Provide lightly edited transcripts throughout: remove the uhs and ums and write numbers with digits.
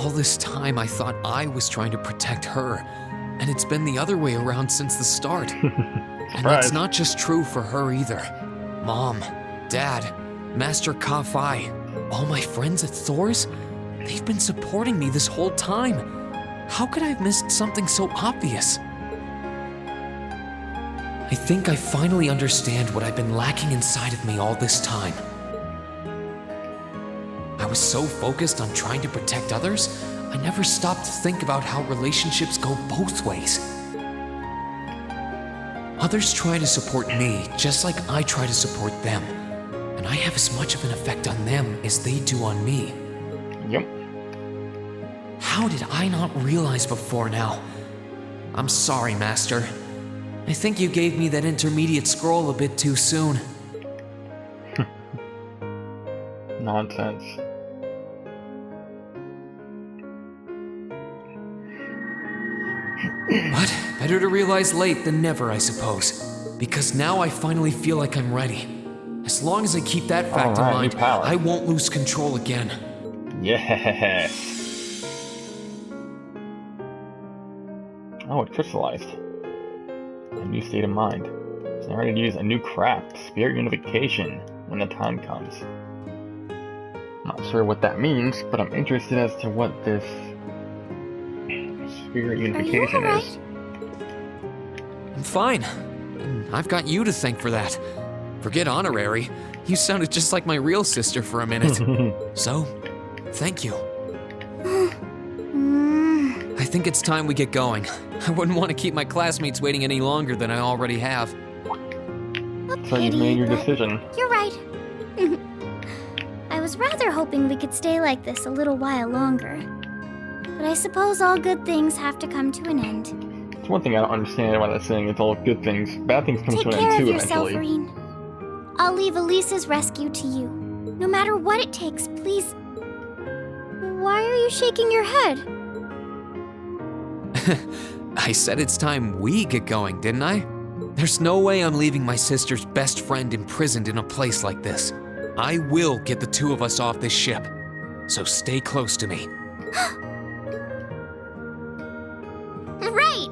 All this time I thought I was trying to protect her, and it's been the other way around since the start. And that's not just true for her either. Mom, Dad, Master Ka-Fi, all my friends at Thor's, they've been supporting me this whole time. How could I have missed something so obvious? I think I finally understand what I've been lacking inside of me all this time. I was so focused on trying to protect others, I never stopped to think about how relationships go both ways. Others try to support me just like I try to support them, and I have as much of an effect on them as they do on me. Yep. How did I not realize before now? I'm sorry, Master. I think you gave me that intermediate scroll a bit too soon. Nonsense. But better to realize late than never, I suppose. Because now I finally feel like I'm ready. As long as I keep that fact in mind, I won't lose control again. Yes. Oh, it crystallized. A new state of mind. So now we're going to use a new craft, Spirit Unification, when the time comes. Not sure what that means, but I'm interested as to what this Spirit Unification is. I'm fine. And I've got you to thank for that. Forget honorary. You sounded just like my real sister for a minute. So, thank you. I think it's time we get going. I wouldn't want to keep my classmates waiting any longer than I already have. So you've made your decision. You're right. I was rather hoping we could stay like this a little while longer. But I suppose all good things have to come to an end. It's one thing I don't understand why they're saying it's all good things. Bad things come to an end too yourself, eventually. Rean. I'll leave Elisa's rescue to you. No matter what it takes, please. Why are you shaking your head? I said it's time we get going, didn't I? There's no way I'm leaving my sister's best friend imprisoned in a place like this. I will get the two of us off this ship. So stay close to me. Right!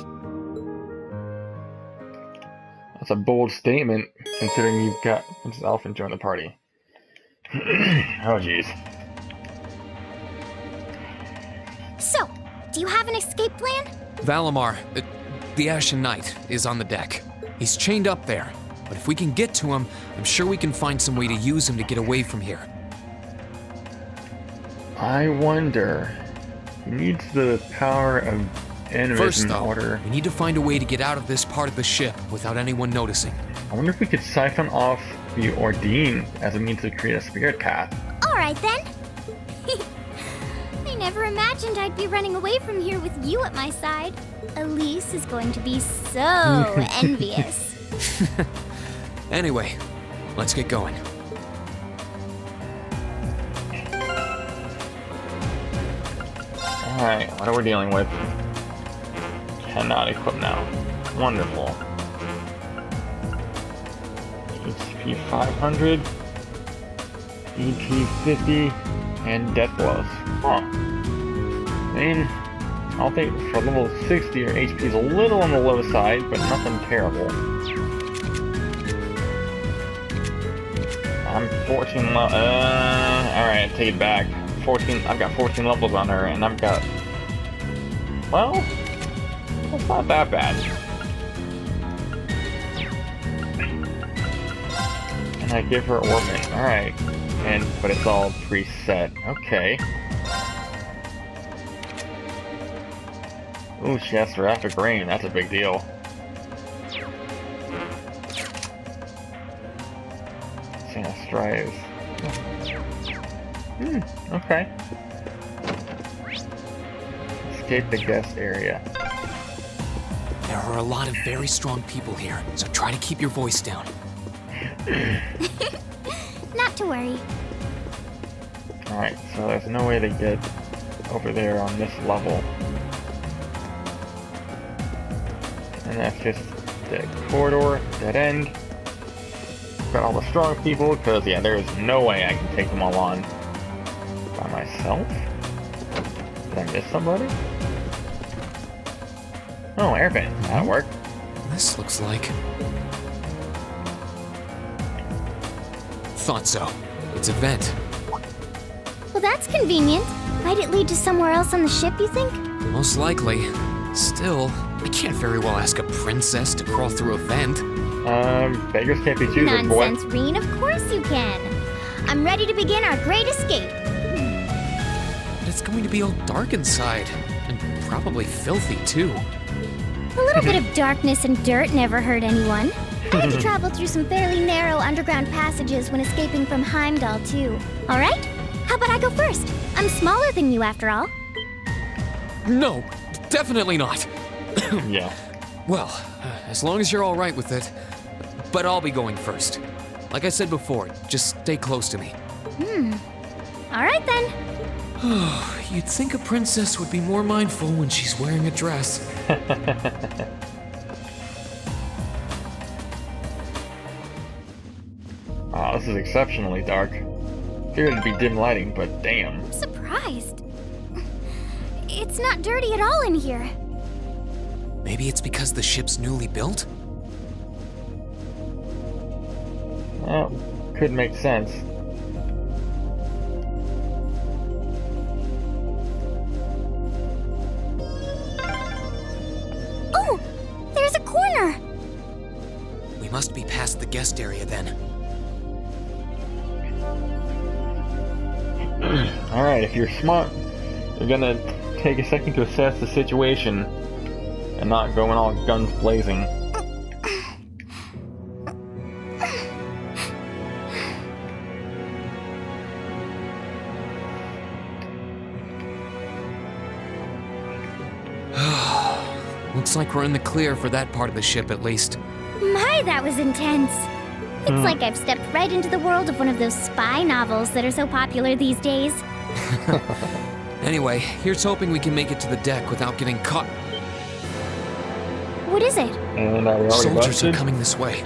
That's a bold statement, considering you've got Princess Elephant join the party. Oh, jeez. So, do you have an escape plan? Valimar, the Ashen Knight, is on the deck. He's chained up there, but if we can get to him, I'm sure we can find some way to use him to get away from here. I wonder. He needs the power of animism First, in though, order. we need to find a way to get out of this part of the ship without anyone noticing. I wonder if we could siphon off the Ordean as a means to create a spirit path. Alright then. I never imagined I'd be running away from here with you at my side. Elise is going to be so envious. Anyway, let's get going. Alright, what are we dealing with? Cannot equip now. Wonderful. HP 500, EP 50, and Death Blows. Huh. I mean, I'll think for level 60 your HP is a little on the low side, but nothing terrible. I'm 14 alright, take it back. I've got 14 levels on her, and I've got... Well, it's not that bad. And I give her Orbit, alright. But it's all preset, okay. Ooh, she has Seraphic Rain, that's a big deal. Strive. Okay. Escape the guest area. There are a lot of very strong people here, so try to keep your voice down. Not to worry. Alright, so there's no way to get over there on this level. And that's just the corridor, dead end. Got all the strong people, because yeah, there is no way I can take them all on by myself. Did I miss somebody? Oh, air vent. That'll work. This looks like... Thought so. It's a vent. Well, that's convenient. Might it lead to somewhere else on the ship, you think? Most likely. Still, I can't very well ask a princess to crawl through a vent. Beggars can't be choosers, boy. Nonsense, Reen. Of course you can. I'm ready to begin our great escape. But it's going to be all dark inside. And probably filthy, too. A little bit of darkness and dirt never hurt anyone. I had to travel through some fairly narrow underground passages when escaping from Heimdall, too. All right? How about I go first? I'm smaller than you, after all. No, definitely not. Yeah. Well, as long as you're all right with it. But I'll be going first. Like I said before, just stay close to me. All right, then. You'd think a princess would be more mindful when she's wearing a dress. Oh, this is exceptionally dark. Figured it'd be dim lighting, but damn. I'm surprised. It's not dirty at all in here. Maybe it's because the ship's newly built? Well, could make sense. Oh, there's a corner. We must be past the guest area then. Alright, if you're smart, you're gonna take a second to assess the situation and not going all guns blazing. Looks like we're in the clear for that part of the ship at least. My, that was intense. It's like I've stepped right into the world of one of those spy novels that are so popular these days. Anyway, here's hoping we can make it to the deck without getting caught. What is it? And are we already Soldiers busted? are coming this way.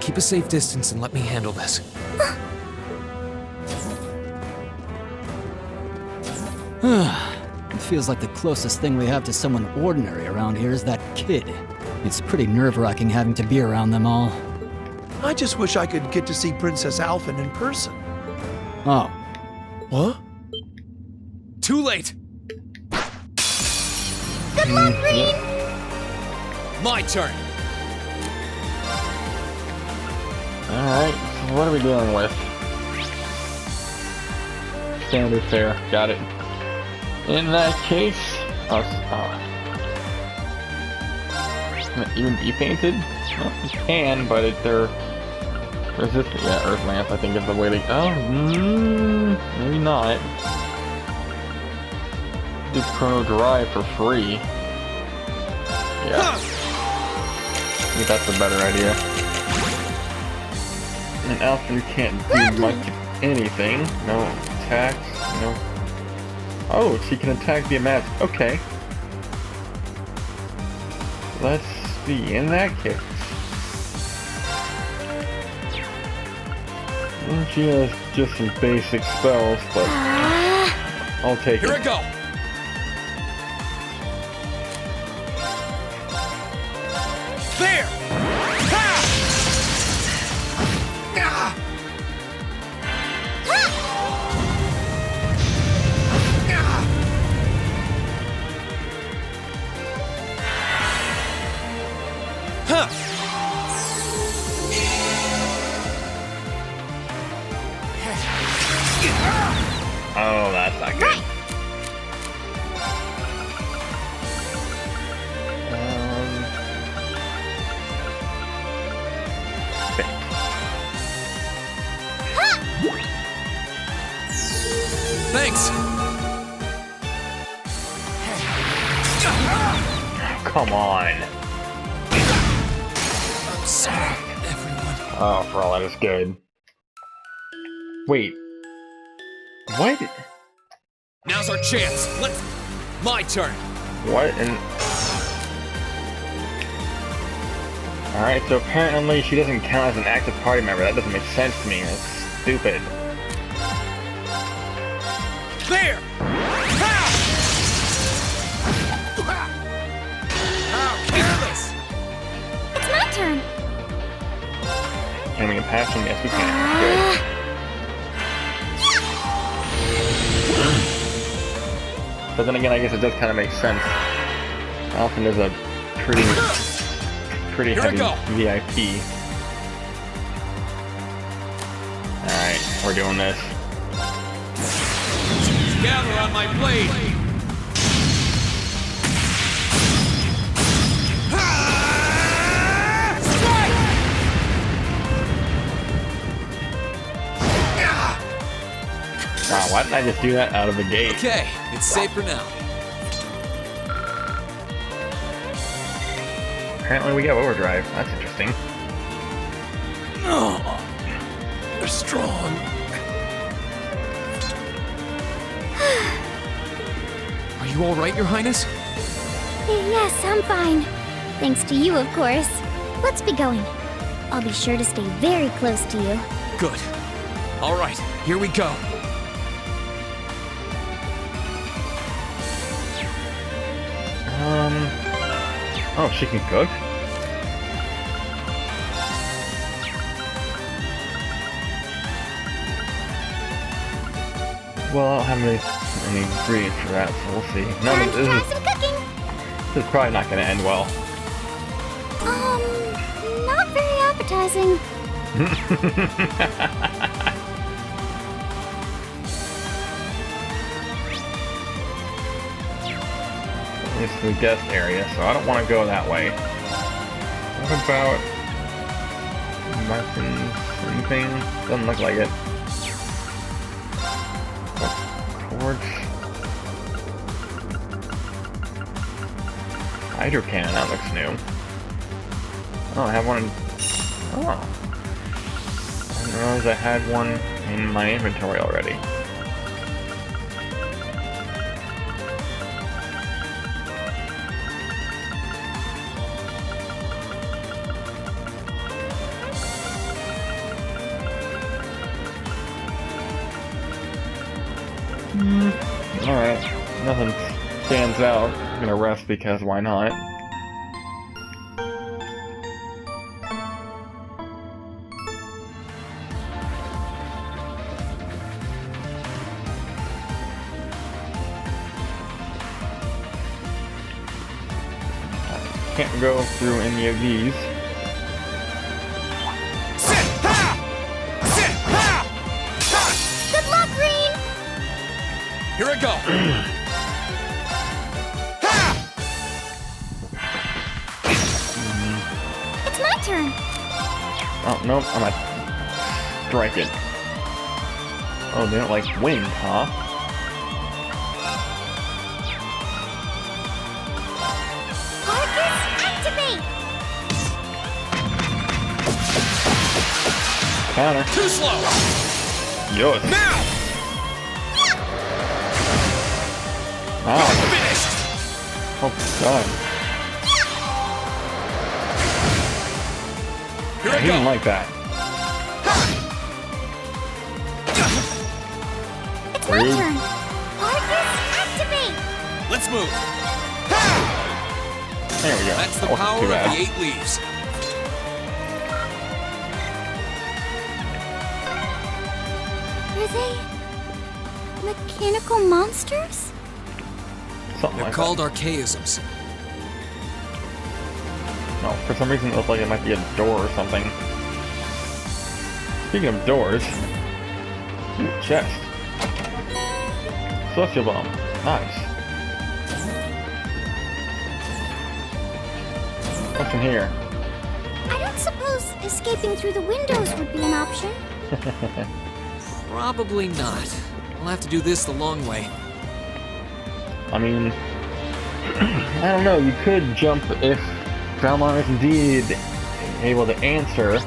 Keep a safe distance and let me handle this. It feels like the closest thing we have to someone ordinary around here is that kid. It's pretty nerve-wracking having to be around them all. I just wish I could get to see Princess Alphen in person. Oh. What? Too late! Good luck, Green! My turn! Alright, so what are we dealing with? Standard fare, got it. In that case, can it even be painted? Well, you can, but they're resistant. Yeah, Earth Lamp, I think is the way they. Maybe not. Do Chrono Drive for free. Yeah. I think that's a better idea. And Alphen can't do much of anything. No attacks, no. Oh, she can attack via magic. Okay. Let's see, in that case. Well, she has just some basic spells, but I'll take Here it. I go! There! Ha! Ah! Huh. Oh, that's not good. Okay. Thanks! Come on. I'm sorry, everyone. Oh, for all that is good. Wait. What? Now's our chance. Let's... My turn. What? And alright, so apparently she doesn't count as an active party member. That doesn't make sense to me. That's stupid. There! Ha! past him? Yes, we can. Good. But then again, I guess it does kind of make sense. Alphen is a pretty heavy VIP. Alright, we're doing this. Gather on my blade! Wow, why didn't I just do that out of the gate? Okay, it's safe for now. Apparently we got overdrive. That's interesting. Oh, they're strong. Are you all right, Your Highness? Yes, I'm fine. Thanks to you, of course. Let's be going. I'll be sure to stay very close to you. Good. All right, here we go. Oh, she can cook? Well, I don't have any ingredients for that, so we'll see. No, Time to try some cooking! this is probably not going to end well. Not very appetizing. It's the guest area, so I don't want to go that way. What about weapons? Anything? Doesn't look like it. Quartz. Hydro cannon, that looks new. Oh, I have one. Oh. I didn't realize I had one in my inventory already. Alright, nothing stands out. I'm gonna rest because why not? Can't go through any of these. Good luck, Green! Here I go. It's my turn. Oh, nope, I'm gonna strike it. Oh, they don't like wind, huh? Arcus, activate! Counter. Too slow. Yours. Now. Wow. Finished. Oh, done. Here He I didn't go. like that. It's my Rude. turn. Arcus, activate! Let's move. There we go. That's the That wasn't power too of bad. the 8 leaves. Are they mechanical monsters? Something They're like called archaisms. that. No, for some reason it looked like it might be a door or something. Speaking of doors, ooh, chest. Celestial bomb. Nice. What's in here? I don't suppose escaping through the windows would be an option. Probably not. We'll have to do this the long way. I mean, I don't know, you could jump if Valmar is indeed able to answer.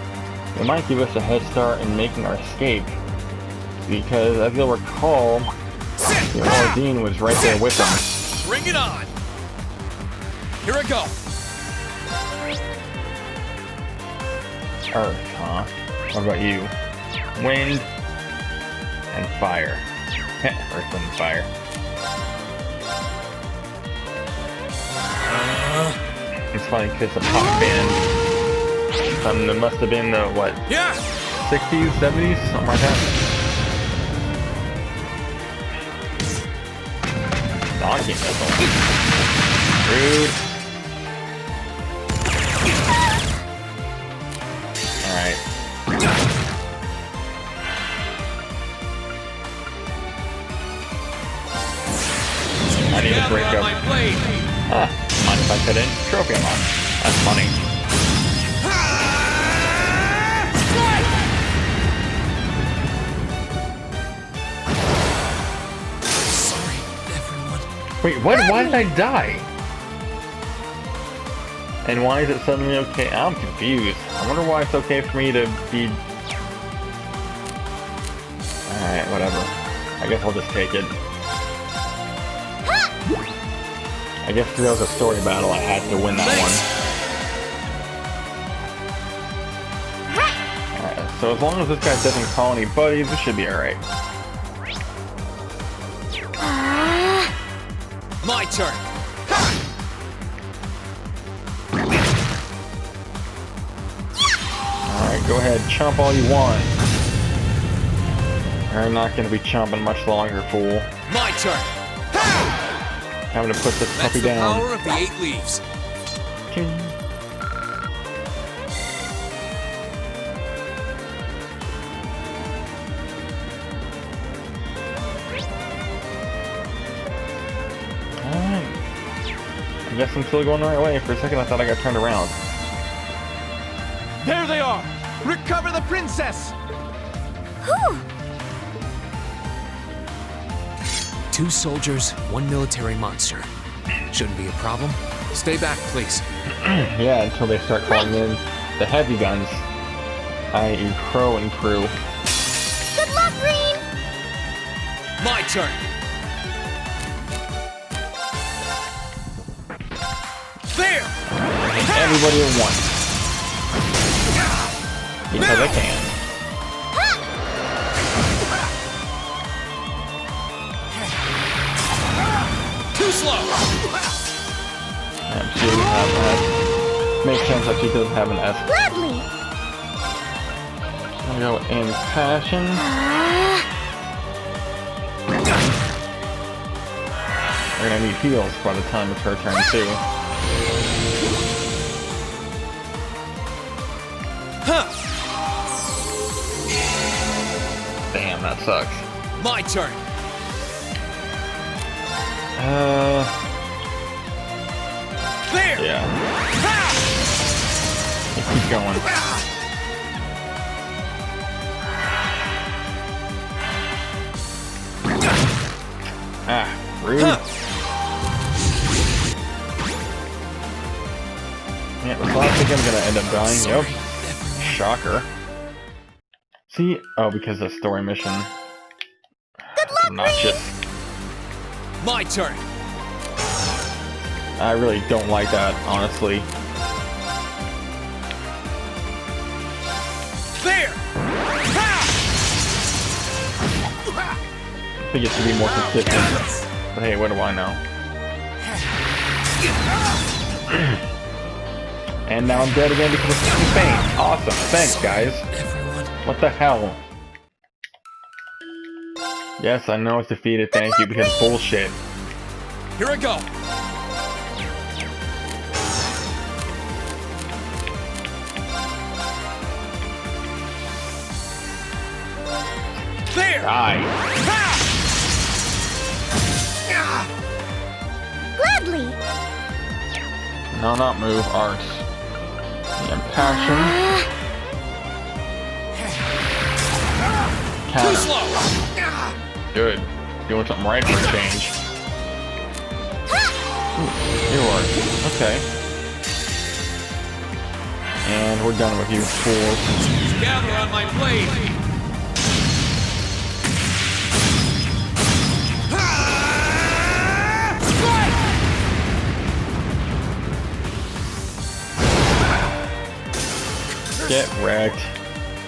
It might give us a head start in making our escape. Because, as you'll recall, Ordine was right there with him. Bring it on. Here I go. Earth, huh? What about you? Wind and fire. Earth and fire. It's funny because the pop band, there must have been the, what, Yeah. 60s, 70s, something like that. Knocking missile. Rude. Alright. I need to break up. Mind if I put in trophy unlock? That's funny. Sorry, everyone. Wait, what? Why did I die? And why is it suddenly okay? I'm confused. I wonder why it's okay for me to be... Alright, whatever. I guess I'll just take it. I guess because that was a story battle, I had to win that one. Alright, so as long as this guy doesn't call any buddies, we should be alright. My turn. Alright, go ahead, chomp all you want. I'm not gonna be chomping much longer, fool. My turn. Having to put the That's puppy the down. power of the 8 leaves. King. Alright. I guess I'm still going the right way. For a second I thought I got turned around. There they are! Recover the princess! Whew. 2 soldiers, 1 military monster. Shouldn't be a problem. Stay back, please. Yeah, until they start calling in the heavy guns, i.e. Crow and crew. Good luck, Green! My turn. There! Everybody at once. Because I can. Too slow. She doesn't have an S. Makes sense that she doesn't have an S. Gladly! I'm gonna go in passion. We're gonna need heals by the time it's her turn too. Damn, that sucks. My turn. There. Yeah. Let's keep going. Ah, rude. Yeah, so I think I'm gonna end up dying. Yep. Shocker. See? Oh, because of the story mission. Good luck, Not just. My turn. I really don't like that, honestly. There. I think it should be more consistent. But hey, what do I know? And now I'm dead again because of fucking pain. Awesome. Thanks, guys. Everyone. What the hell? Yes, I know it's defeated. Thank you, because bullshit. Here I go. There. Die. Gladly! No, not move. Arts. And passion. Too Counter. slow. Good. Doing something right for a change. Ooh, you are. Okay. And we're done with you, fools. Gather on my blade. Get wrecked.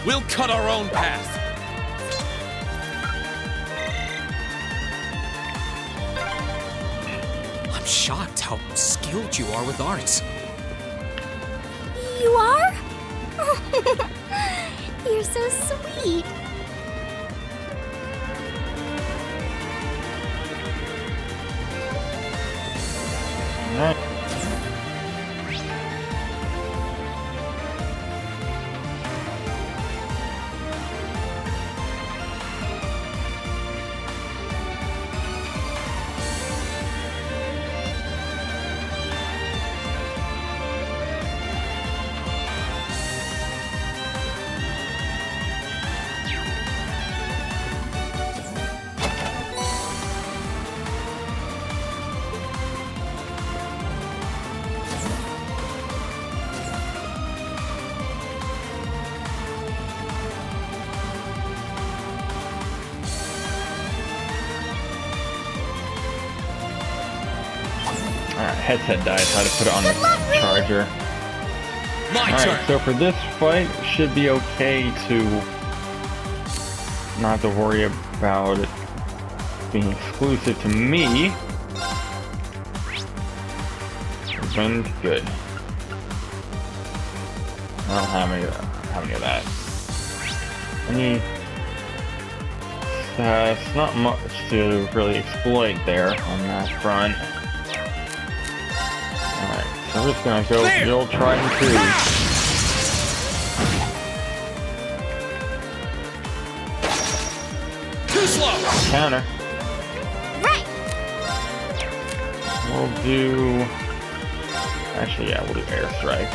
We'll cut our own path. I'm shocked how skilled you are with arts. You are? You're so sweet. Alright. Headset died, so I had to put it on the charger. Alright, so for this fight, should be okay to not have to worry about it being exclusive to me. Wind, good. I don't have any of that. It's not much to really exploit there on that front. Alright, so we're just gonna go with the old tried and true. Too slow. Counter. Right. We'll do... Actually, yeah, we'll do airstrike.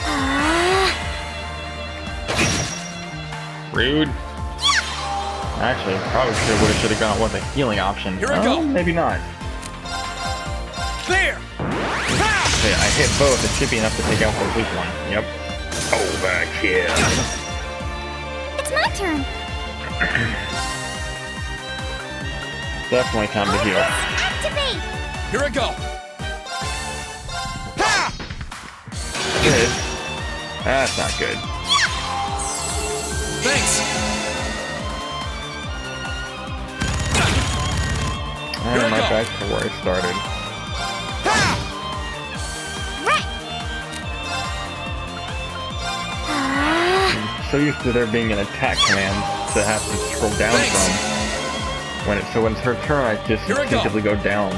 Rude. Actually, probably should have gone with a healing option. Here we go. Maybe not. There. Okay, I hit both. It should be enough to take out the weak one. Yep. Overkill. It's my turn. Definitely time to heal. Activate. Here I go. Ha! Good. That's not good. Thanks. And I'm right back to where I started. I'm so used to there being an attack command to have to scroll down from. So when it's her turn, I just instinctively go down.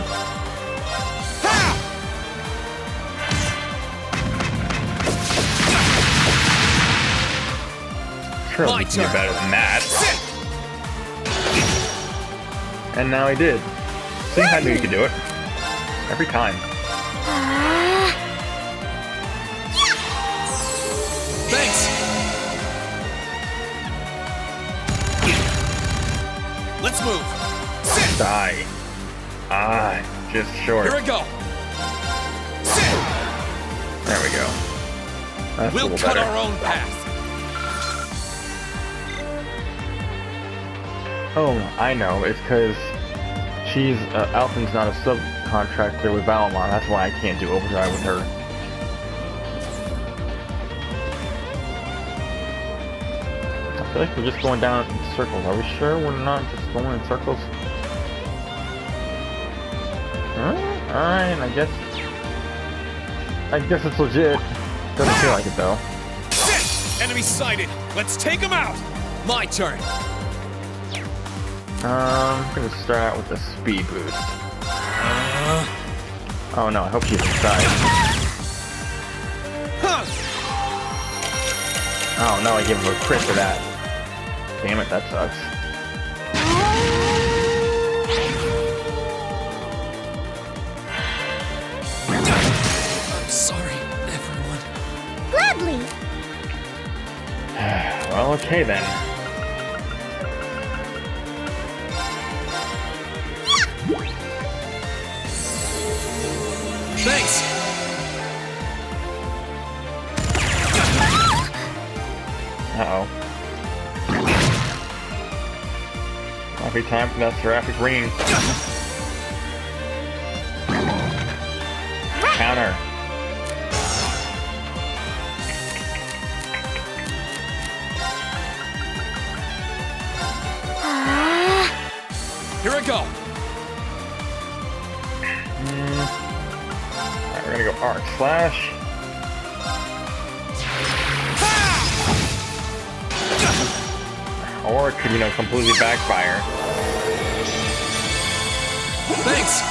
Sure, we can do better than that. And now I did. See, I knew you could do it. Every time. Thanks. Let's move. Sit. Die. Ah, just short. Here we go. Sit. There we go. That's a We'll little cut better. our own path. Oh, I know. It's because Alphen's not a subcontractor with Valamon. That's why I can't do overdrive with her. I feel like we're just going down in circles. Are we sure we're not just going in circles? Alright, I guess it's legit. Doesn't feel like it though. Sit. Enemy sighted. Let's take him out. My turn. I'm gonna start out with a speed boost. Oh no, I hope she's inside. Huh. Oh no, I give him a crit for that. Damn it, that sucks. I'm sorry, everyone. Gladly. Well, okay then. Thanks. Uh-oh. Might be time for that seraphic ring. Counter. Here I go. Alright, we're gonna go arc slash. Or it could, completely backfire. Thanks.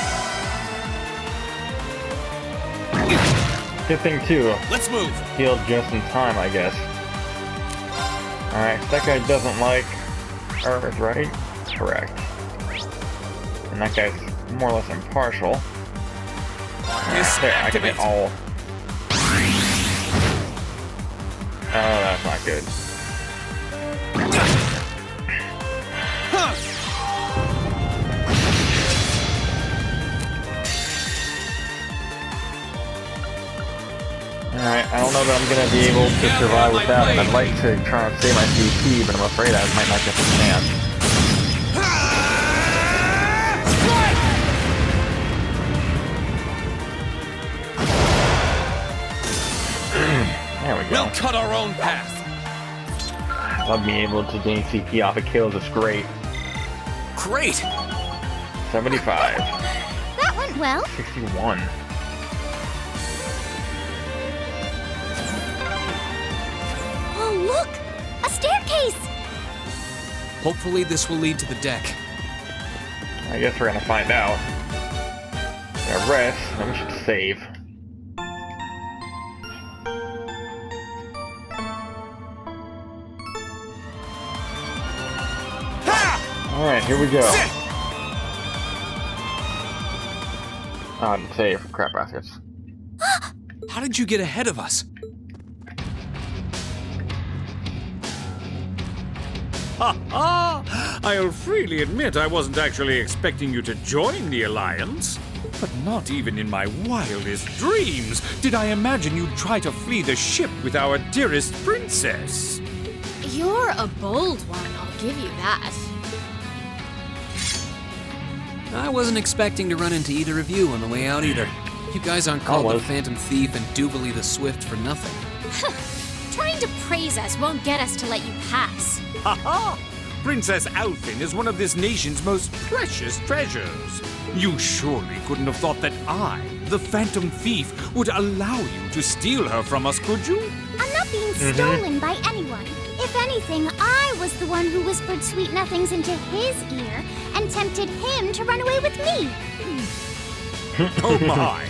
Good thing, too. Let's move. Healed just in time, I guess. Alright, so that guy doesn't like Earth, right? Correct. And that guy's more or less impartial. There, I can hit all. Oh, that's not good. Alright, I don't know that I'm gonna be able to survive without it. I'd like to try and save my CP, but I'm afraid I might not get the chance. There we go. We'll cut our own path. Love being able to gain CP off of kills, it's great. Great. 75. That went well. 61. Oh, look! A staircase! Hopefully this will lead to the deck. I guess we're gonna find out. Gonna rest, then we should save. Alright, here we go. Save. Crap baskets. How did you get ahead of us? I'll freely admit I wasn't actually expecting you to join the Alliance. But not even in my wildest dreams did I imagine you'd try to flee the ship with our dearest princess. You're a bold one, I'll give you that. I wasn't expecting to run into either of you on the way out either. You guys aren't called the Phantom Thief and Duvalie the Swift for nothing. Trying to praise us won't get us to let you pass. Ha ha! Princess Alfin is one of this nation's most precious treasures. You surely couldn't have thought that I, the Phantom Thief, would allow you to steal her from us, could you? I'm not being stolen by anyone. If anything, I was the one who whispered sweet nothings into his ear and tempted him to run away with me. Oh my!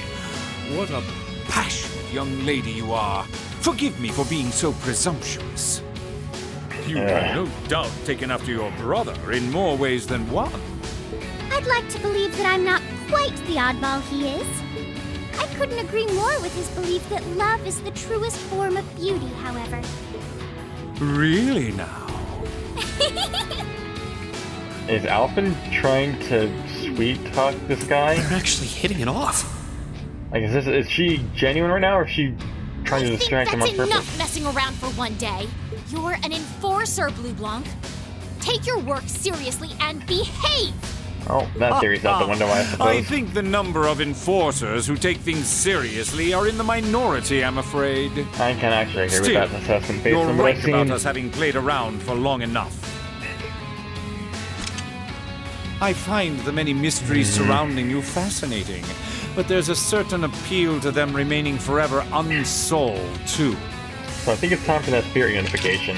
What a passionate young lady you are. Forgive me for being so presumptuous. You have no doubt taken after your brother in more ways than one. I'd like to believe that I'm not quite the oddball he is. I couldn't agree more with his belief that love is the truest form of beauty, however. Really now? Is Alfin trying to sweet talk this guy? They're actually hitting it off. Like, is she genuine right now, or is she trying to distract him on That's purpose? enough messing around for one day. You're an enforcer, Blue Blanc. Take your work seriously and behave! Oh, that theory's out the window, I suppose. I think the number of enforcers who take things seriously are in the minority, I'm afraid. I can actually agree with Still, that assessment based you're on what right I've seen. about us having played around for long enough. I find the many mysteries surrounding you fascinating, but there's a certain appeal to them remaining forever unsolved, too. So I think it's time for that spirit unification.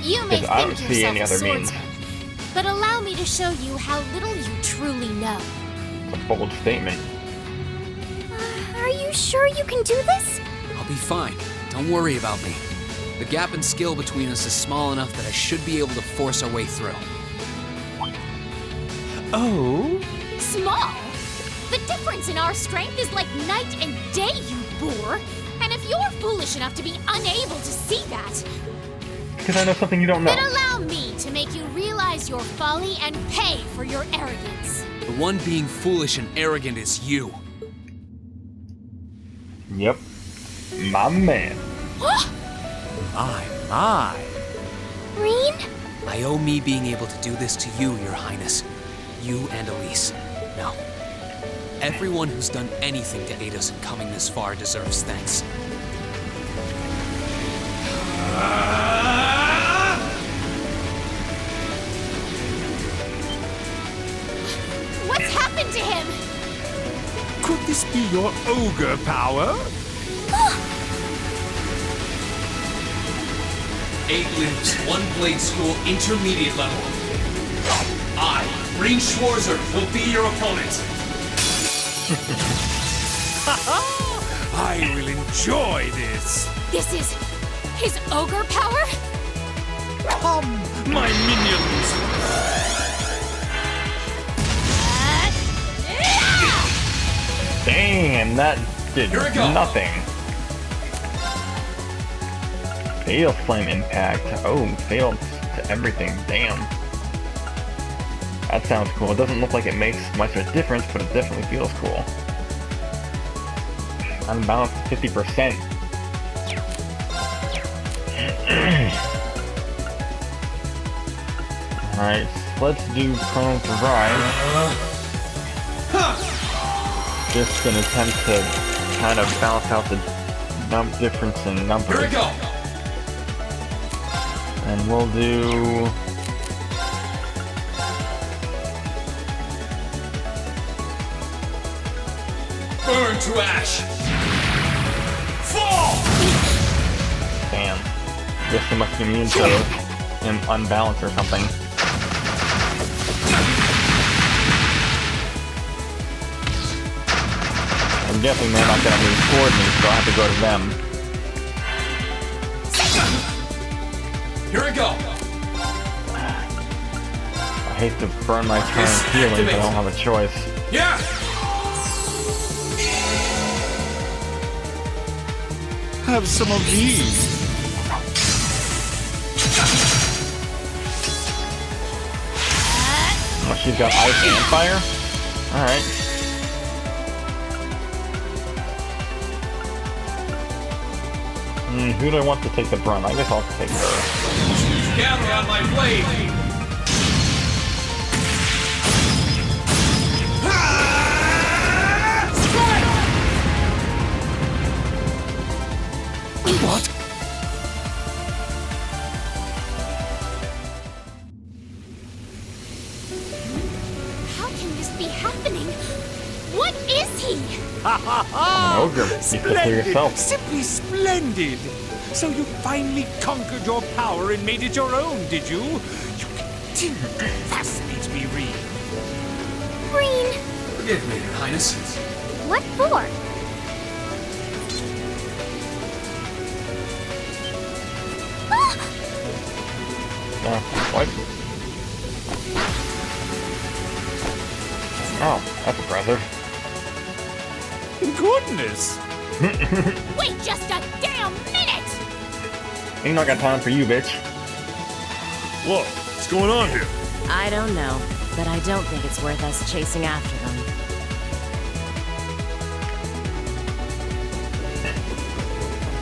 You may I don't think see any yourself a other means. swordsman, but allow me to show you how little you truly know. It's a bold statement. Are you sure you can do this? I'll be fine. Don't worry about me. The gap in skill between us is small enough that I should be able to force our way through. Oh? Small? The difference in our strength is like night and day, you boor! And if you're foolish enough to be unable to see that, Because I know something you don't know. then allow me to make you realize your folly and pay for your arrogance. The one being foolish and arrogant is you. Yep. My man. My. Green? I owe me being able to do this to you, Your Highness. You and Elise. Now, everyone who's done anything to aid us in coming this far deserves thanks. What's happened to him? Could this be your ogre power? 8 limbs, 1 blade school, intermediate level. I, Green Schwarzer, will be your opponent. I will enjoy this. This is his ogre power? Come, my minions. Damn, that did Here we go. nothing. Fatal Flame Impact. Oh, failed to everything. Damn. That sounds cool. It doesn't look like it makes much of a difference, but it definitely feels cool. Unbalanced 50%. Alright, let's do Prone to Rise. Just an attempt to kind of balance out the difference in numbers. Here we go. And we'll do... Burn to ash. Fall. Damn. Guess he must be immune to unbalance or something. I'm guessing they're not gonna move toward me, so I have to go to them. Here we go. I hate to burn my turn healing, but I don't have a choice. Yeah. Have some of these. Oh, she's got ice and fire? Alright. Who do I want to take the brunt? I guess I'll take her. Gather on my blade. What? How can this be happening? What is he? An ogre. You can clear yourself. Simply splendid! So you finally conquered your power and made it your own, did you? You continue to fascinate me, Reed. Green, Forgive me, Your Highness. what for? What? Oh, that's impressive. Goodness! Wait just a damn minute! Ain't not got time for you, bitch. Whoa, what's going on here? I don't know, but I don't think it's worth us chasing after them.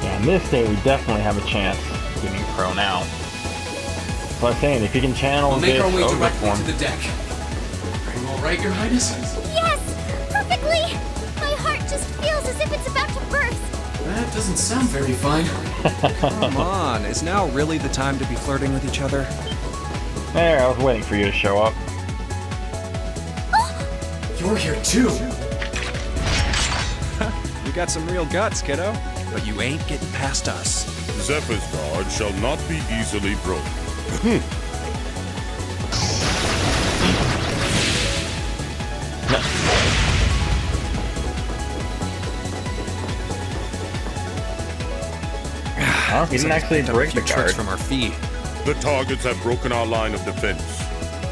Yeah, in this state, we definitely have a chance of getting Prone out. So I was saying, if you can channel We'll make this our way ogre directly form, to the deck. Are you all right, Your Highness? Yes, perfectly. My heart just feels as if it's about to burst. That doesn't sound very fine. Come on, is now really the time to be flirting with each other? there, I was waiting for you to show up. You're here too. You got some real guts, kiddo. But you ain't getting past us. Zephyr's guard shall not be easily broken. Huh? He didn't actually break the tricks guard. from our feet. The targets have broken our line of defense.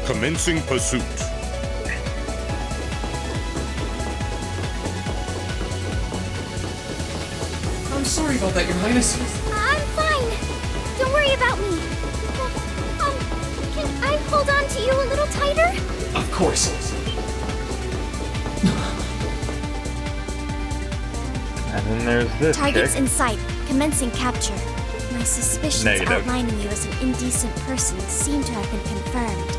Commencing pursuit. I'm sorry about that, Your Highness. I'm fine. Don't worry about me. Can I hold on to you a little tighter? Of course. And then there's this Targets chick. in sight. Commencing capture. My suspicions Negative. outlining you as an indecent person seem to have been confirmed.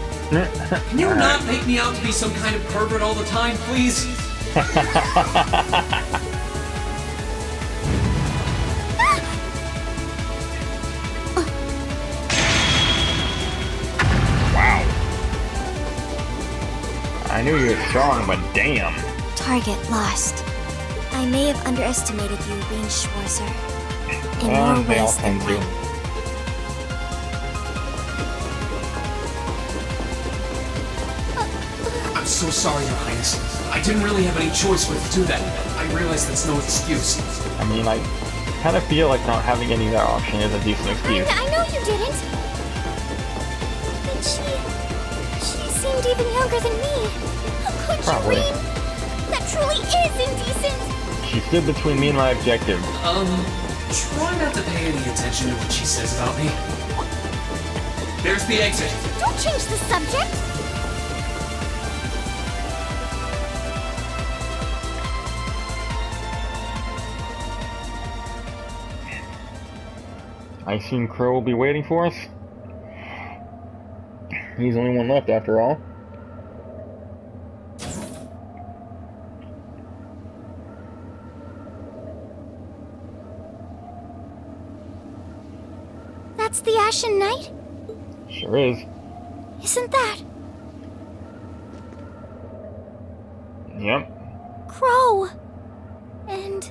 Can you not make me out to be some kind of pervert all the time, please? Wow. I knew you were strong, but damn. Target lost. I may have underestimated you, Green Schwarzer. In Well, more they all ways than tend to. one. so sorry, Your Highness. I didn't really have any choice but to do that. I realize that's no excuse. I mean, I kind of feel like not having any other option is a decent excuse. I know you didn't. But she seemed even younger than me. How could Probably. you, Rean? That truly is indecent. She stood between me and my objective. Try not to pay any attention to what she says about me. There's the exit. Don't change the subject. I assume Crow will be waiting for us. He's the only one left after all. That's the Ashen Knight? Sure is. Isn't that Yep. Crow? And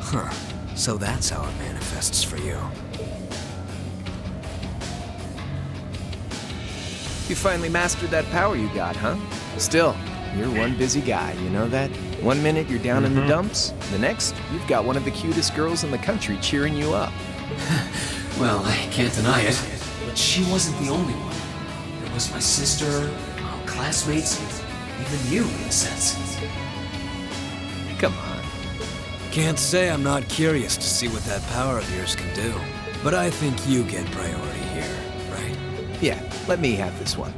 Huh. So that's how it manifests for you. You finally mastered that power you got, huh? Still, you're one busy guy, you know that? One minute you're down in the dumps, the next, you've got one of the cutest girls in the country cheering you up. Well, I can't deny it, but she wasn't the only one. There was my sister, classmates, even you, in a sense. Come on. Can't say I'm not curious to see what that power of yours can do. But I think you get priority here, right? Yeah, let me have this one.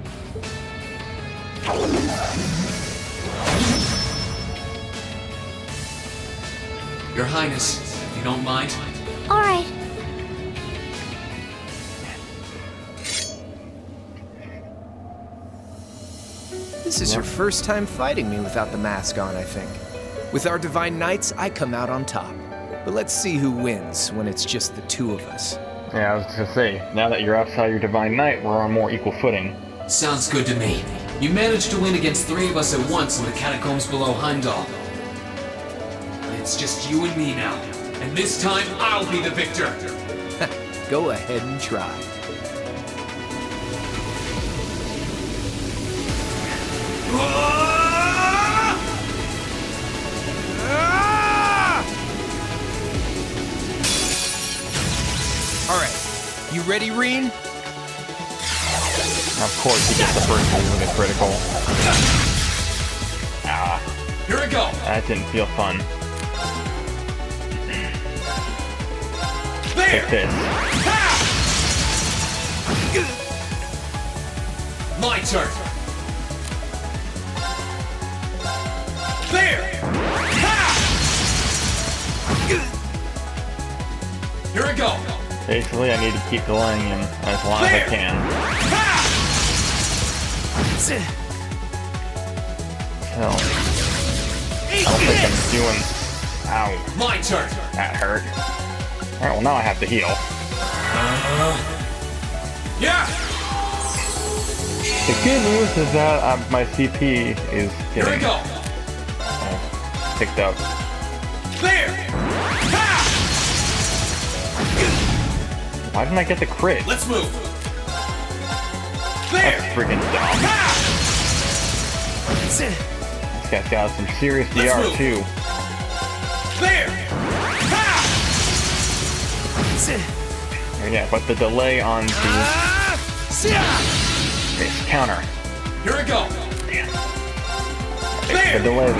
Your Highness, if you don't mind. all right. This is your first time fighting me without the mask on, I think. With our Divine Knights, I come out on top. But let's see who wins when it's just the two of us. Yeah, I was gonna say, now that you're outside your Divine Knight, we're on more equal footing. Sounds good to me. You managed to win against 3 of us at once in the catacombs below Heimdall. It's just you and me now. And this time, I'll be the victor. Go ahead and try. Alright, you ready, Rean? Of course he gets the first one with a critical. Ah. Here we go. That didn't feel fun. There. Take this. My turn. There. Here we go. Basically, I need to keep delaying him as long as I can. So, I don't think I'm doing... Ow. My turn. That hurt. Alright, well now I have to heal. Yeah. The good news is that my CP is Here we getting go. picked up. There. Why didn't I get the crit? Let's move. That's There. friggin' dumb. This guy's got some serious Let's DR move. too. There. Yeah, but the delay on the this counter. Here we go. The delay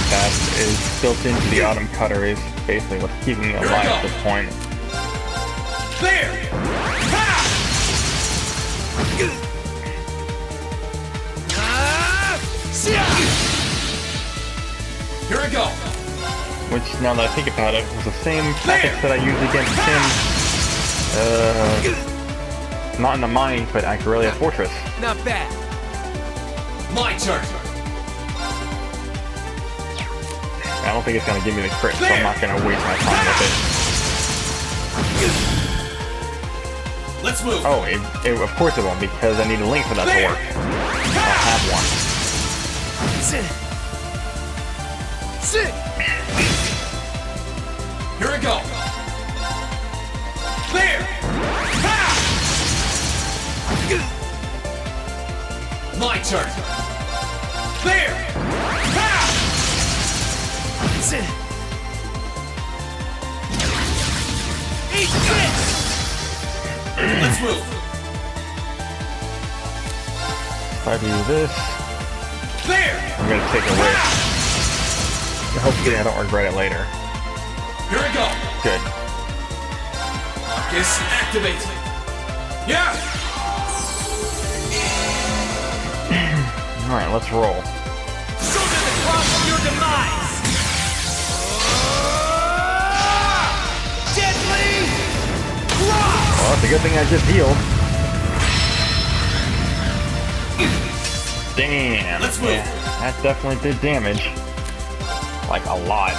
that is built into the Autumn Cutter is basically what's keeping me alive at this point. There. Here we go. Which, now that I think about it, was the same tactics that I used against him. Not in the mine, but at Guerrilla Fortress. Not bad. My turn. I don't think it's gonna give me the crit, so I'm not gonna waste my time with it. Let's move. Oh, of course it won't, because I need a link for that to work. I'll have one. Here we go. My turn. There! Eat this! Let's move. If I do this, There! I'm gonna take a risk. Hopefully I don't regret it later. Here we go. Good. Marcus, activate. Yeah! Alright, let's roll. Show them the cross of your demise! Deadly cross! Well, it's a good thing I just healed. Damn. Let's move. Yeah, that definitely did damage. Like a lot.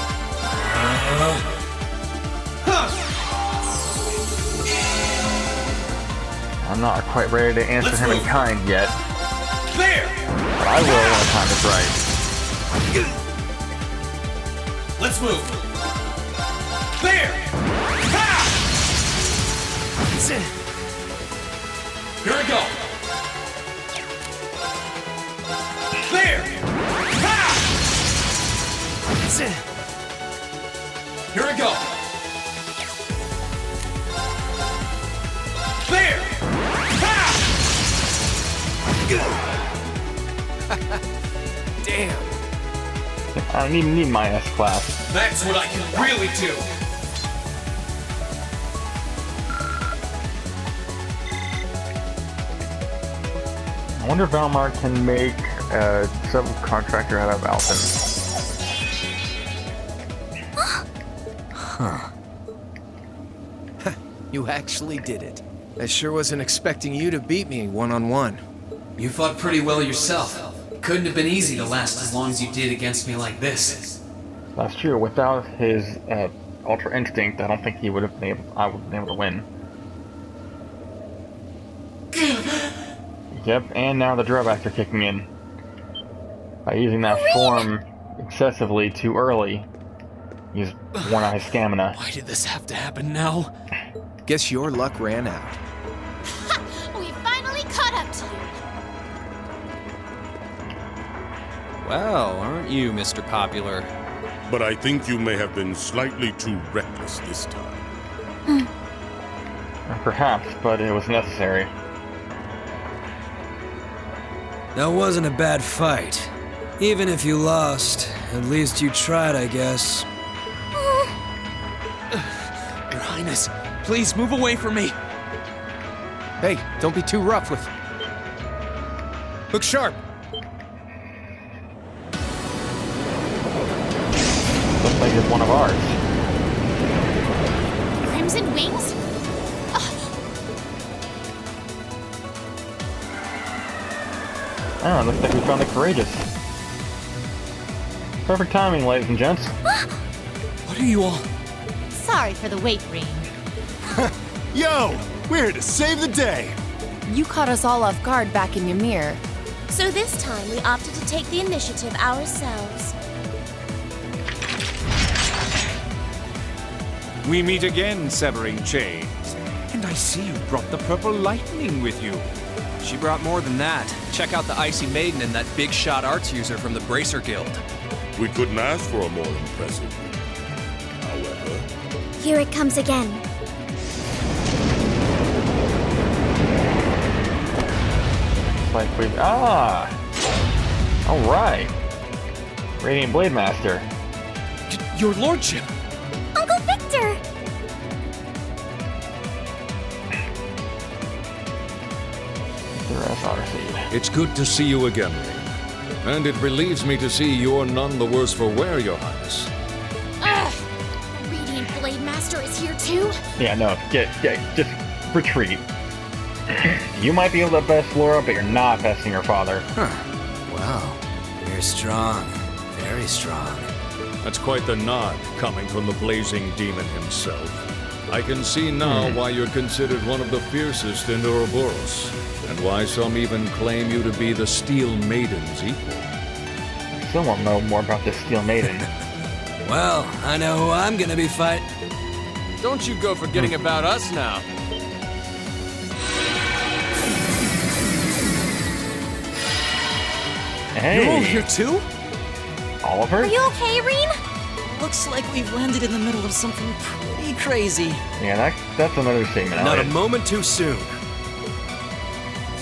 I'm not quite ready to answer him in kind yet. There! But I will when the time is right. Let's move. There! Here we go. There! Here we go. There! Damn. I don't even need my S-Class. That's what I can really do. I wonder if Valmar can make a subcontractor out of Alphen. Huh. You actually did it. I sure wasn't expecting you to beat me one-on-one. You fought pretty well yourself. Couldn't have been easy to last as long as you did against me like this. That's true. Without his Ultra Instinct, I don't think he would have been able. I would have been able to win. Yep, and now the drawbacks are kicking in. By using that form excessively too early, he's worn out his stamina. Why did this have to happen now? Guess your luck ran out. We finally caught up to you. Well, aren't you, Mr. Popular? But I think you may have been slightly too reckless this time. Perhaps, but it was necessary. That wasn't a bad fight. Even if you lost, at least you tried, I guess. Your Highness, please move away from me. Hey, don't be too rough with... Look sharp. Looks like it's one of ours. Crimson Wings? Oh, looks like we found the Courageous. Perfect timing, ladies and gents. What are you all? Sorry for the wait, Reem. Yo! We're here to save the day! You caught us all off guard back in Ymir. So this time we opted to take the initiative ourselves. We meet again, severing chains. And I see you brought the purple lightning with you. She brought more than that. Check out the Icy Maiden and that big shot arts user from the Bracer Guild. We couldn't ask for a more impressive. However... Here it comes again. Like we've... Ah! Alright! Radiant Blade Master. Your lordship! Uncle Victor! It's good to see you again, Ring. And it relieves me to see you're none the worse for wear, Your Highness. Ugh! Radiant Blade Master is here too? Yeah, no, just retreat. You might be able to best Laura, but you're not besting your father. Huh. Wow. You're strong. Very strong. That's quite the nod, coming from the blazing demon himself. I can see now why you're considered one of the fiercest in Ouroboros, and why some even claim you to be the Steel Maiden's equal. Still want to know more about this Steel Maiden. Well, I know who I'm gonna be fighting. Don't you go forgetting about us now. Hey. You're all here too? Oliver? Are you okay, Reen? Looks like we've landed in the middle of something pretty crazy. Yeah, that's another statement. Not a moment too soon.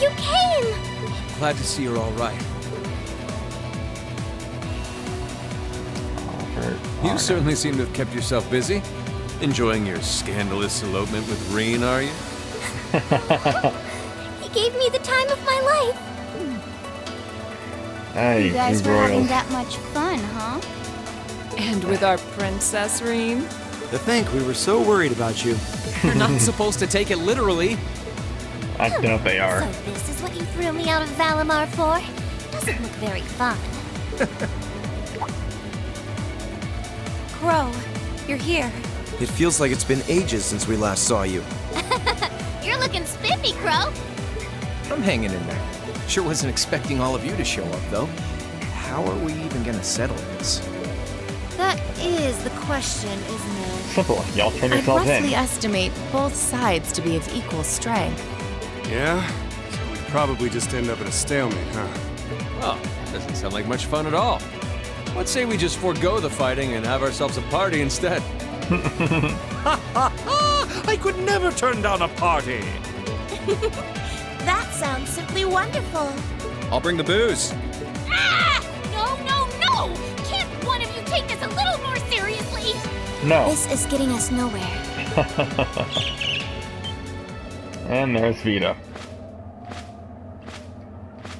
You came! Glad to see you're all right. You certainly seem to have kept yourself busy. Enjoying your scandalous elopement with Reen, are you? He gave me the time of my life. Hey, You guys were having royals. that much fun, huh? And with our princess, Reen? To think we were so worried about you. You're not supposed to take it literally. I know they are. So this is what you threw me out of Valimar for? Doesn't look very fun. Crow, you're here. It feels like it's been ages since we last saw you. You're looking spiffy, Crow. I'm hanging in there. Sure wasn't expecting all of you to show up, though. How are we even gonna settle this? That is the question, isn't it? Simple. Y'all turn I'd yourselves roughly in. estimate both sides to be of equal strength. Yeah? So we'd probably just end up at a stalemate, huh? Well, doesn't sound like much fun at all. Let's say we just forego the fighting and have ourselves a party instead. I could never turn down a party. That sounds simply wonderful. I'll bring the booze. Ah! No, no, no! Can't one of you take this a little more seriously? No. This is getting us nowhere. And there's Vita.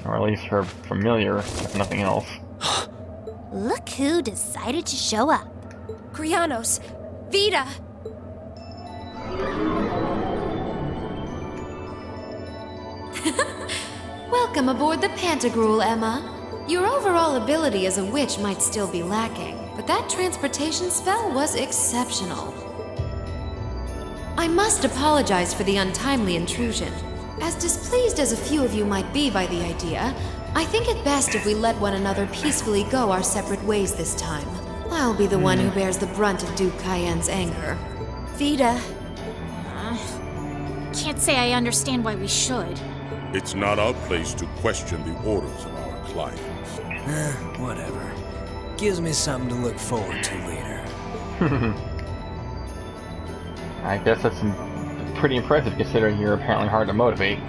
Or at least her familiar, if nothing else. Look who decided to show up. Krianos, Vita! Welcome aboard the Pantagruel, Emma. Your overall ability as a witch might still be lacking, but that transportation spell was exceptional. I must apologize for the untimely intrusion. As displeased as a few of you might be by the idea, I think it best if we let one another peacefully go our separate ways this time. I'll be the one who bears the brunt of Duke Cayenne's anger. Vita. Can't say I understand why we should. It's not our place to question the orders of our clients. Whatever. Gives me something to look forward to later. I guess that's pretty impressive considering you're apparently hard to motivate.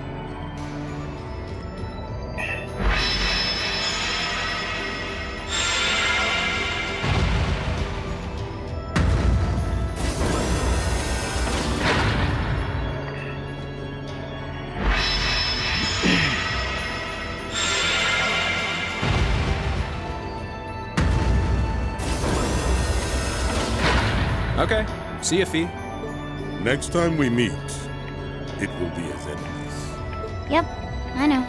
Okay. See ya, Fee. Next time we meet, it will be as enemies. Yep, I know.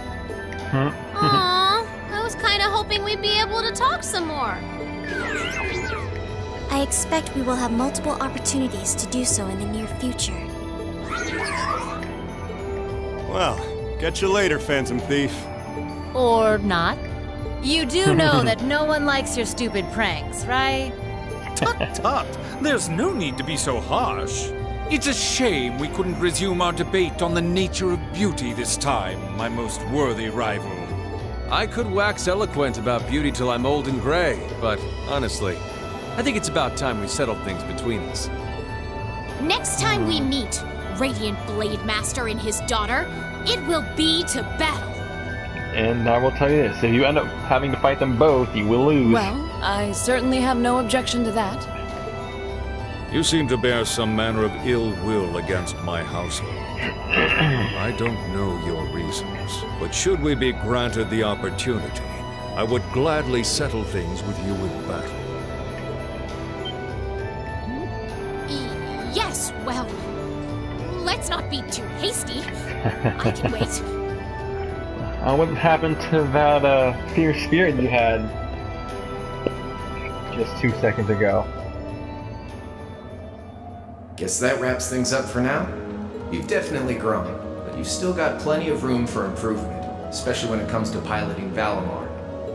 Aww, I was kind of hoping we'd be able to talk some more. I expect we will have multiple opportunities to do so in the near future. Well, catch you later, Phantom Thief. Or not. You do know that no one likes your stupid pranks, right? Tut tut! There's no need to be so harsh. It's a shame we couldn't resume our debate on the nature of beauty this time, my most worthy rival. I could wax eloquent about beauty till I'm old and gray, but honestly, I think it's about time we settled things between us. Next time we meet, Radiant Blade Master and his daughter, it will be to battle. And I will tell you this, if you end up having to fight them both, you will lose. Well, I certainly have no objection to that. You seem to bear some manner of ill will against my household. I don't know your reasons, but should we be granted the opportunity, I would gladly settle things with you in battle. Yes, well, let's not be too hasty. I can wait. What happened to that fierce spirit you had just 2 seconds ago? Guess that wraps things up for now. You've definitely grown, but you've still got plenty of room for improvement, especially when it comes to piloting Valimar.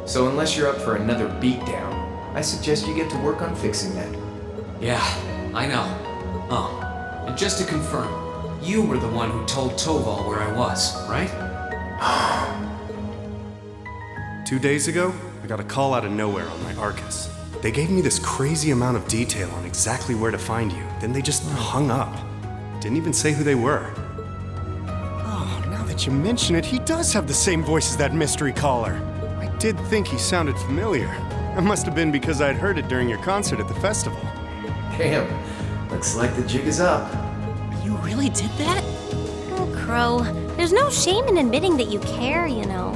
So unless you're up for another beatdown, I suggest you get to work on fixing that. Yeah, I know. Oh, and just to confirm, you were the one who told Toval where I was, right? 2 days ago, I got a call out of nowhere on my Arcus. They gave me this crazy amount of detail on exactly where to find you, then they just hung up. Didn't even say who they were. Oh, now that you mention it, he does have the same voice as that mystery caller. I did think he sounded familiar. It must have been because I'd heard it during your concert at the festival. Damn, looks like the jig is up. You really did that? Oh, Crow, there's no shame in admitting that you care, you know.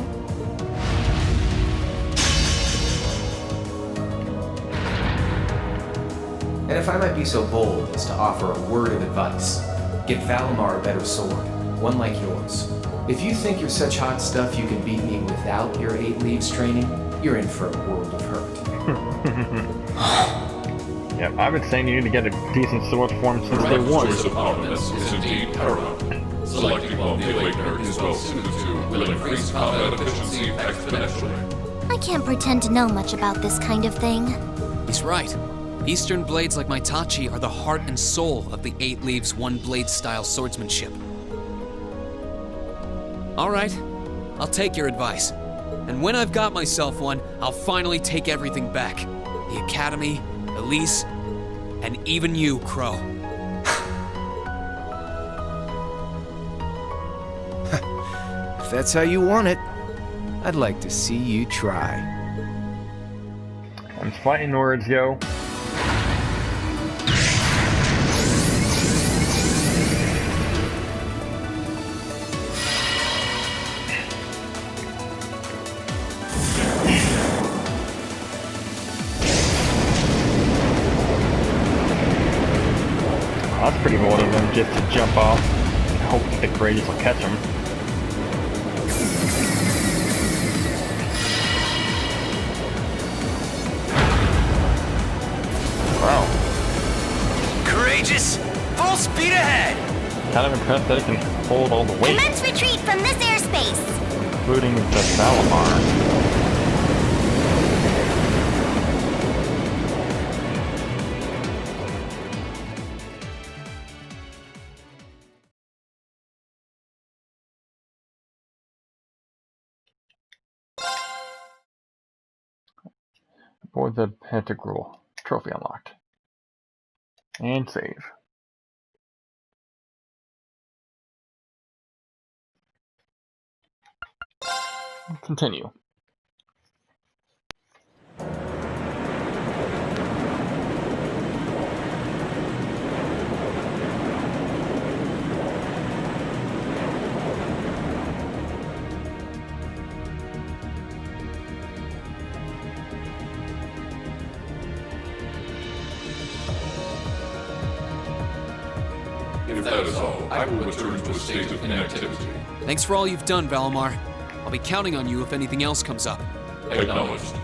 And if I might be so bold as to offer a word of advice, get Valimar a better sword, one like yours. If you think you're such hot stuff you can beat me without your 8 leaves training, you're in for a world of hurt. Yep, I've been saying you need to get a decent sword form since day one. The choice of armaments is indeed paramount. Selecting one the Awakener is well suited to will increase combat efficiency exponentially. I can't pretend to know much about this kind of thing. He's right. Eastern blades like my Tachi are the heart and soul of the 8 leaves, 1 blade style swordsmanship. Alright, I'll take your advice. And when I've got myself one, I'll finally take everything back. The Academy, Elise, and even you, Crow. If that's how you want it, I'd like to see you try. I'm fighting words, yo. That's pretty bold of them just to jump off and hope that the Courageous will catch him. Wow. Courageous, full speed ahead! Kind of impressed that it can hold all the weight, Commence retreat from this airspace! including the Valimar. Aboard the Pentagrule. Trophy unlocked. And save. Continue. If that is all, I will return to a state of inactivity. Thanks for all you've done, Valimar. I'll be counting on you if anything else comes up. Acknowledged.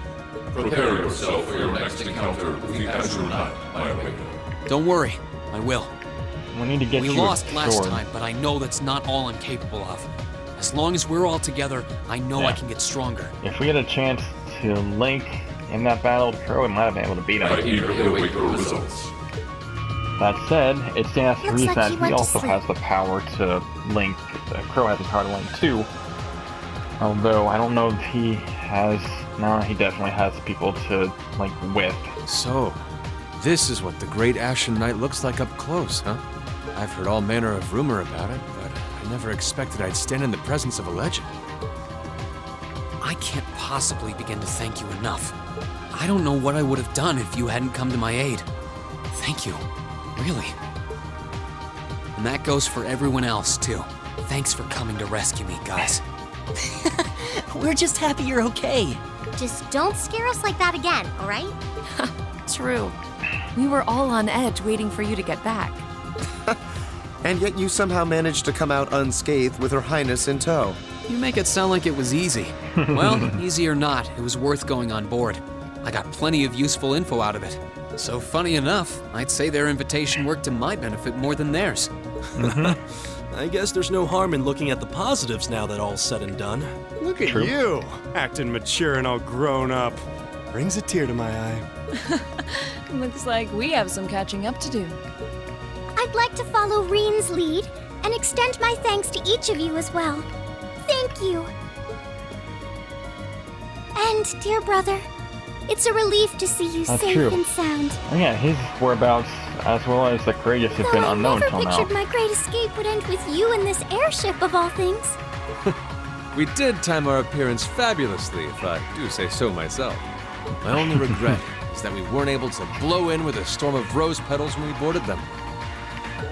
Prepare yourself for your next encounter with the Azure Knight, my Awakener. Don't worry, I will. We need to get We you lost a last sword. time, but I know that's not all I'm capable of. As long as we're all together, I know I can get stronger. If we had a chance to link in that battle with Crow, we might have been able to beat him. I eagerly await your results. That said, it stands to Looks reason like that he he went to also sleep. has the power to link. Crow has the power to link too. Although I don't know if he has. No, he definitely has people to link with. So, this is what the Great Ashen Knight looks like up close, huh? I've heard all manner of rumor about it, but I never expected I'd stand in the presence of a legend. I can't possibly begin to thank you enough. I don't know what I would have done if you hadn't come to my aid. Thank you. Really. And that goes for everyone else, too. Thanks for coming to rescue me, guys. We're just happy you're okay. Just don't scare us like that again, alright? True. We were all on edge waiting for you to get back. And yet you somehow managed to come out unscathed with Her Highness in tow. You make it sound like it was easy. Well, easy or not, it was worth going on board. I got plenty of useful info out of it. So funny enough, I'd say their invitation worked to my benefit more than theirs. I guess there's no harm in looking at the positives now that all's said and done. Look at you, acting mature and all grown up. Brings a tear to my eye. Looks like we have some catching up to do. I'd like to follow Reen's lead and extend my thanks to each of you as well. Thank you. And, dear brother, it's a relief to see you That's safe true. and sound. And yeah, his whereabouts, as well as the Courageous, have been Though unknown I till never now. pictured my great escape would end with you in this airship of all things. We did time our appearance fabulously, if I do say so myself. My only regret is that we weren't able to blow in with a storm of rose petals when we boarded them.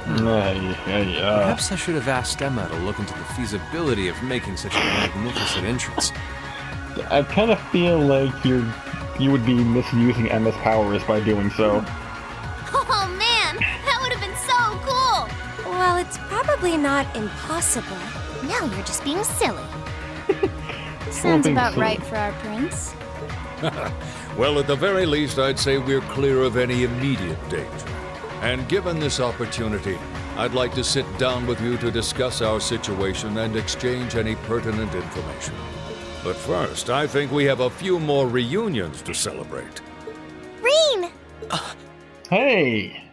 Perhaps I should have asked Emma to look into the feasibility of making such a magnificent entrance. I kind of feel like you would be misusing Emma's powers by doing so. Oh man, that would have been so cool! Well, it's probably not impossible. Now you're just being silly. Sounds about right for our prince. Well, at the very least, I'd say we're clear of any immediate danger. And given this opportunity, I'd like to sit down with you to discuss our situation and exchange any pertinent information. But first, I think we have a few more reunions to celebrate. Reen! Hey!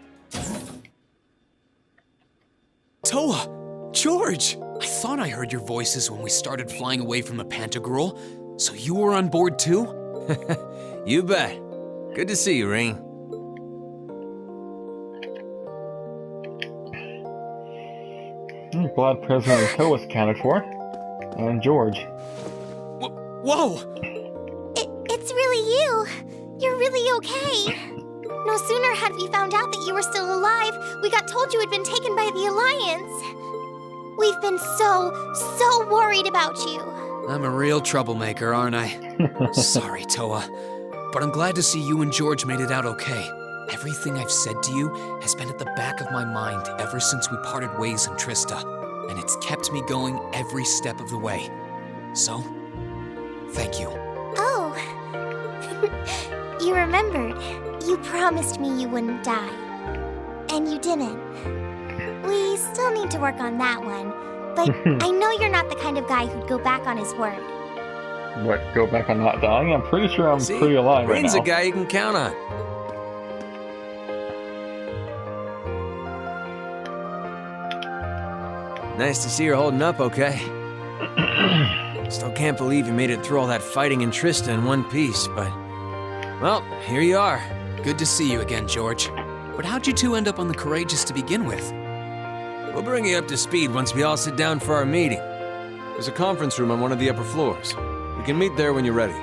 Toa! George! I thought I heard your voices when we started flying away from the Pantagruel, so you were on board too? You bet. Good to see you, Ring. I'm glad President Toa was accounted for. And George. Whoa! It's really you! You're really okay! No sooner had we found out that you were still alive, we got told you had been taken by the Alliance. We've been so worried about you. I'm a real troublemaker, aren't I? Sorry, Toa. But I'm glad to see you and George made it out okay. Everything I've said to you has been at the back of my mind ever since we parted ways in Trista, and it's kept me going every step of the way. So, thank you. Oh. You remembered. You promised me you wouldn't die. And you didn't. We still need to work on that one, but I know you're not the kind of guy who'd go back on his word. What, go back on not dying? I'm pretty sure I'm pretty alive right Ring's now. a guy you can count on. Nice to see you're holding up okay. Still can't believe you made it through all that fighting in Trista in one piece, but... well, here you are. Good to see you again, George. But how'd you two end up on the Courageous to begin with? We'll bring you up to speed once we all sit down for our meeting. There's a conference room on one of the upper floors. We can meet there when you're ready.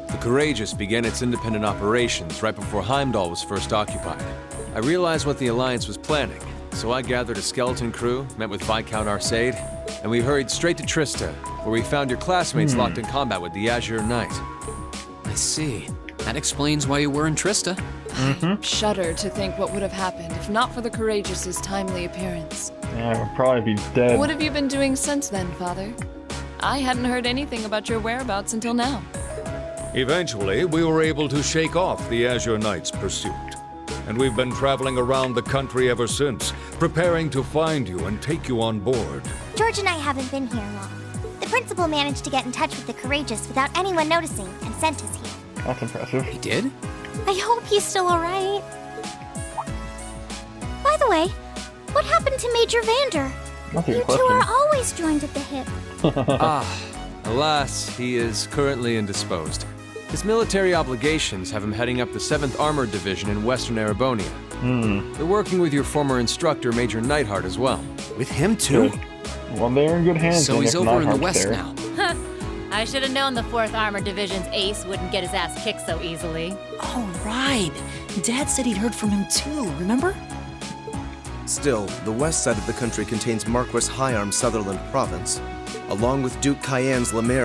The Courageous began its independent operations right before Heimdall was first occupied. I realized what the Alliance was planning, so I gathered a skeleton crew, met with Viscount Arcade, and we hurried straight to Trista, where we found your classmates locked in combat with the Azure Knight. I see. That explains why you were in Trista. Shudder to think what would have happened if not for the Courageous's timely appearance. Yeah, I would probably be dead. What have you been doing since then, Father? I hadn't heard anything about your whereabouts until now. Eventually, we were able to shake off the Azure Knight's pursuit. And we've been traveling around the country ever since, preparing to find you and take you on board. George and I haven't been here long. The principal managed to get in touch with the Courageous without anyone noticing and sent us here. That's impressive. He did? I hope he's still alright. By the way, what happened to Major Vander? That's a You good two question. are always joined at the hip. Alas, he is currently indisposed. His military obligations have him heading up the 7th Armored Division in Western Erebonia. They're working with your former instructor, Major Neidhart, as well. With him, too? Well, they're in good hands. So then he's if over in the Neidhart's west there. now. I should have known the 4th Armored Division's ace wouldn't get his ass kicked so easily. Oh, right. Dad said he'd heard from him too, remember? Still, the west side of the country contains Marquis Hyarm's Sutherland province, along with Duke Cayenne's Lemaire